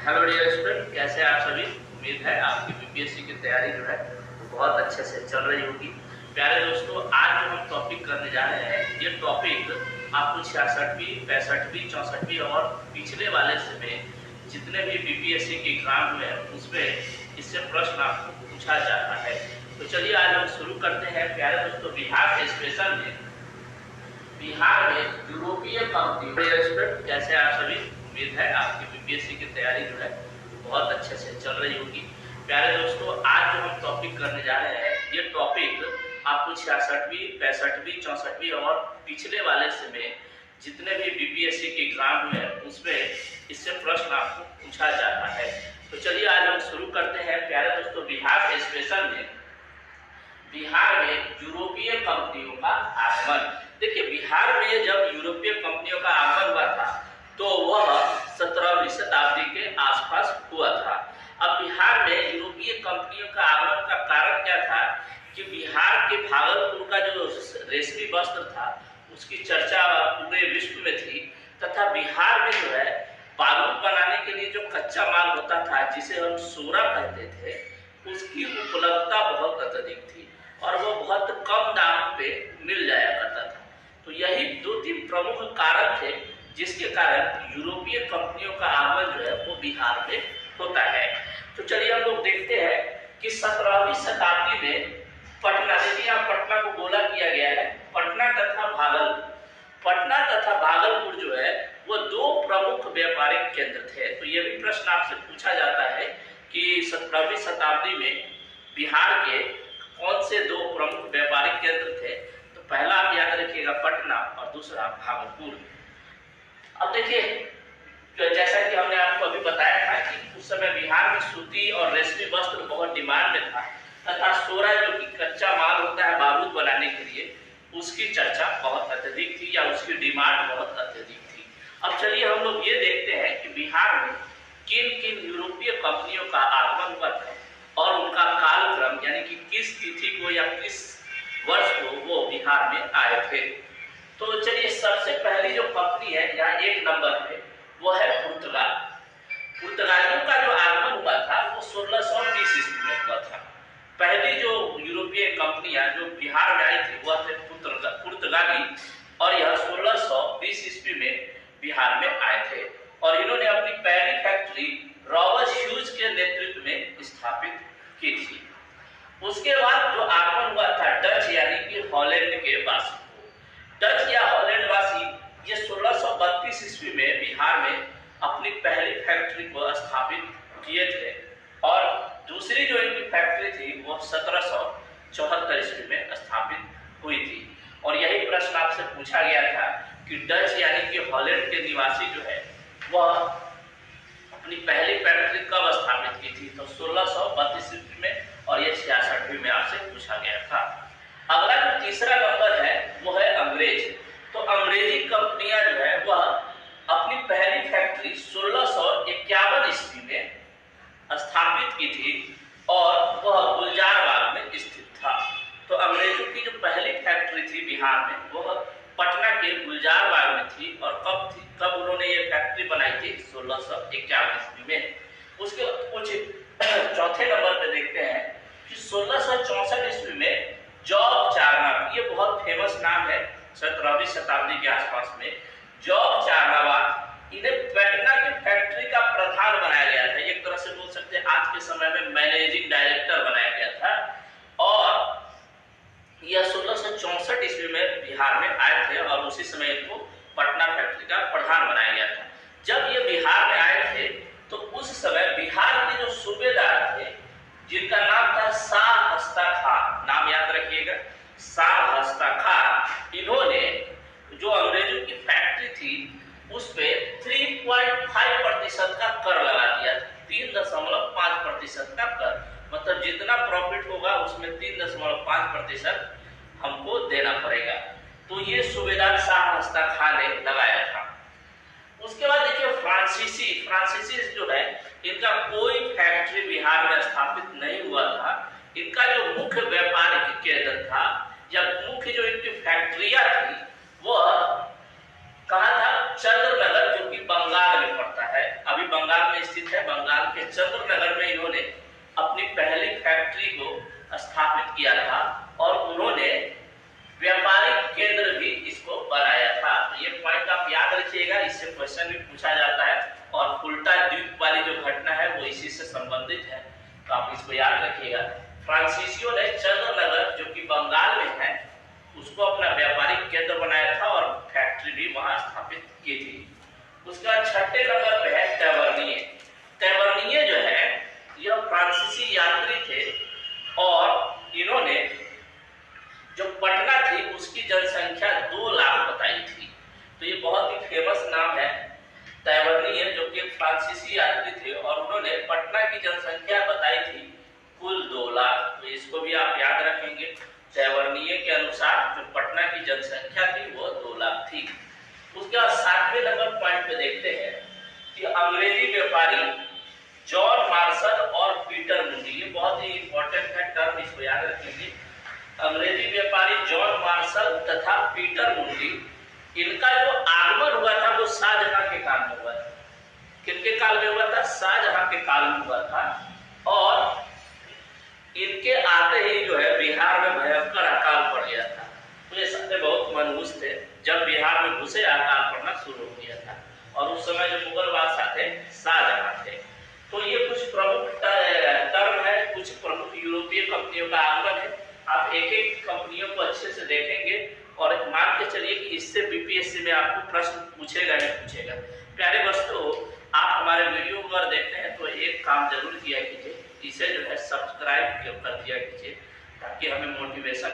Hello dear student, कैसे हैं आप सभी। उम्मीद है आपकी बीपीएससी की तैयारी जो है वो बहुत अच्छे से चल रही होगी। प्यारे दोस्तों, आज जो हम टॉपिक करने जा रहे हैं, ये टॉपिक आपको 66वीं, 65वीं, 64वीं और पिछले वाले में जितने भी बीपीएससी के एग्जाम हुए हैं उसमें इससे प्रश्न आपको पूछा जाता है। तो चलिए आज हम शुरू करते हैं। प्यारे दोस्तों, बिहार के स्पेशल में यूरोपीय कंपनी, कैसे आप सभी। उम्मीद है आपकी बीपीएससी की तैयारी जो है बहुत अच्छे से चल रही होगी। प्यारे दोस्तों, आज जो हम टॉपिक करने जा रहे हैं, ये टॉपिक आपको 66वीं, 65वीं, 64वीं और पिछले वाले में जितने भी बीपीएससी के एग्जाम हुए हैं उसमें इससे प्रश्न आपको पूछा जाता है। तो चलिए आज हम शुरू करते हैं। प्यारे दोस्तों, बिहार के स्पेशल में यूरोपीय कंपनियों का आगमन। देखिए, बिहार में जब यूरोपीय कंपनियों का आगमन हुआ था तो वह 17वीं शताब्दी के आसपास हुआ था। अब बिहार में यूरोपीय कंपनियों का आगमन का कारण क्या था कि बिहार के भागलपुर का जो रेशमी वस्त्र था उसकी चर्चा पूरे विश्व में थी, तथा बिहार में जो है बारूद बनाने के लिए जो कच्चा माल होता था जिसे हम सोना कहते थे, उसकी उपलब्धता बहुत अत्यधिक थी और वो बहुत कम दाम पे मिल जाया करता था। तो यही 2-3 प्रमुख कारण थे जिसके कारण यूरोपीय कंपनियों का आगमन जो है वो बिहार में होता है। तो चलिए हम लोग देखते हैं कि 17वीं शताब्दी में पटना, देखिए यहाँ पटना को गोला किया गया है, पटना तथा भागलपुर जो है वो 2 प्रमुख व्यापारिक केंद्र थे। तो ये भी प्रश्न आपसे पूछा जाता है कि 17वीं शताब्दी में बिहार के कौन से 2 प्रमुख व्यापारिक केंद्र थे। तो पहला आप याद रखिएगा पटना और दूसरा भागलपुर। अब देखिए, जैसा कि हमने आपको अभी बताया था कि उस समय बिहार में सूती और रेशमी वस्त्र बहुत डिमांड में था, तथा सोना जो कि कच्चा माल होता है बारूद बनाने के लिए, उसकी चर्चा बहुत अत्यधिक थी या उसकी डिमांड बहुत अत्यधिक थी। अब चलिए हम लोग ये देखते हैं कि बिहार में किन किन यूरोपीय कंपनियों का आगमन हुआ था और उनका कालक्रम, यानी कि किस तिथि को या किस वर्ष को वो बिहार में आए थे। तो चलिए, सबसे पहली जो कंपनी है यहाँ 1 नंबर पे, वो है पुर्तगाल। पुर्तगालियों का जो आगमन हुआ था वो 1620 ईस्वी में हुआ था। पहली जो यूरोपीय कंपनियां जो बिहार में आई थी वह थे पुर्तगाली, और यह 1620 ईस्वी में बिहार में आए थे और इन्होंने अपनी पहली फैक्ट्री रॉबर्ट ह्यूज के नेतृत्व में स्थापित की थी। उसके बाद जो आगमन हुआ था डच यानी कि हॉलैंड के वासी, डच या हॉलैंड वासी, ये 1632 ईस्वी में बिहार में अपनी पहली फैक्ट्री को स्थापित किए थे और दूसरी जो इनकी फैक्ट्री थी वो 1774 ईस्वी में स्थापित हुई थी। और यही प्रश्न आपसे पूछा गया था कि डच यानी कि हॉलैंड के निवासी जो है वह अपनी पहली फैक्ट्री कब स्थापित की थी। तो 1632 ईस्वी में, और ये 66वीं में आपसे पूछा गया था। अगला जो तीसरा नंबर है वो है अंग्रेज। तो अंग्रेजी कंपनियां जो है वह अपनी पहली फैक्ट्री 1651 ईस्वी में स्थापित की थी और वह गुलजारबाग में स्थित था। तो अंग्रेजों की जो पहली फैक्ट्री थी बिहार में वह पटना के गुलजारबाग में थी। और कब उन्होंने ये फैक्ट्री बनाई थी? 1651 ईस्वी में। उसके कुछ चौथे नंबर पे देखते हैं कि 1664 ईस्वी में जॉब चारनावाला, ये बहुत फेमस नाम है 17वीं शताब्दी के आसपास में, जॉब चारनावाला, इन्हें पटना की फैक्ट्री का प्रधान बनाया गया था। एक तरह से बोल सकते हैं आज के समय में मैनेजिंग डायरेक्टर बनाया गया था। और यह 1664 ईस्वी में बिहार में आए थे और उसी समय इनको पटना फैक्ट्री का प्रधान बनाया गया था। जब ये बिहार में आए थे तो उस समय बिहार के जो सूबेदार थे जिनका नाम था शाह हस्ता खां, नाम याद रखिएगा, शाह हस्ता खां, इन्होंने जो अंग्रेजों की फैक्ट्री थी उस पे 3.5% का कर लगा दिया। 3.5% का कर, मतलब जितना प्रॉफिट होगा उसमें 3.5% हमको देना पड़ेगा। तो ये सूबेदार शाह हस्ता खां ने लगाया था। उसके बाद देखिए फ्रांसीसी जो है, इनका कोई फैक्ट्री बिहार में स्थापित नहीं हुआ था। इनका जो मुख्य व्यापारिक केंद्र था या मुख्य जो इनकी फैक्ट्रियां थी वह कहा था चंद्रनगर, जो कि बंगाल में पड़ता है, अभी बंगाल में स्थित है, बंगाल के चंद्रनगर में इन्होंने अपनी पहली फैक्ट्री को स्थापित किया था और उन्होंने व्यापारिक केंद्र भी इसको बनाया था। तो ये पॉइंट आप याद रखिएगा, इससे क्वेश्चन भी पूछा जाता है और उल्टा द्वीप वाली जो घटना है वो इसी से संबंधित है, तो आप इसको याद रखिएगा। फ्रांसीसियो ने चंद्रनगर जो कि बंगाल में है उसको अपना व्यापारिक केंद्र बनाया था और फैक्ट्री भी वहां स्थापित की थी। उसका 6ठे नंबर पे है टैवर्निए। टैवर्निए जो है यह फ्रांसीसी यात्री थे और इन्होंने जो पटना थी उसकी जनसंख्या 2 लाख बताई थी। तो ये बहुत ही फेमस नाम है टैवर्निए, जो कि फ्रांसीसी यात्री थे और उन्होंने पटना की जनसंख्या बताई थी कुल 2 लाख। तो इसको भी आप याद रखेंगे। टैवर्निए के अनुसार जो पटना की जनसंख्या थी वो 2 लाख थी। उसके बाद 7वें नंबर पॉइंट पे देखते हैं कि अंग्रेजी व्यापारी जॉन मार्शल और पीटर मुंडी, ये बहुत ही इंपॉर्टेंट है टर्म, इसको याद रखेंगे। अंग्रेजी व्यापारी जॉन मार्शल तथा पीटर मुंडी, इनका जो आगमन हुआ था वो शाहजहां के काल में हुआ था। किनके काल में हुआ था? शाहजहां के काल में हुआ था। और इनके आते ही जो है बिहार में भयंकर अकाल पड़ गया था। तो ये सबसे बहुत मनहूस थे। जब बिहार में घुसे अकाल पड़ना शुरू हो गया था और उस समय जो मुगल बादशाह थे शाहजहां थे। तो ये कुछ प्रमुख टर्म है, कुछ प्रमुख यूरोपीय कंपनियों का आगमन है। आप एक एक कंपनियों को अच्छे से देखेंगे और मान के चलिए कि इससे बीपीएससी में आपको प्रश्न पूछेगा ही पूछेगा। प्यारे दोस्तों, आप हमारे वीडियो को अगर देखते हैं तो एक काम जरूर किया कीजिए, इसे जो है सब्सक्राइब कर दिया कीजिए ताकि हमें मोटिवेशन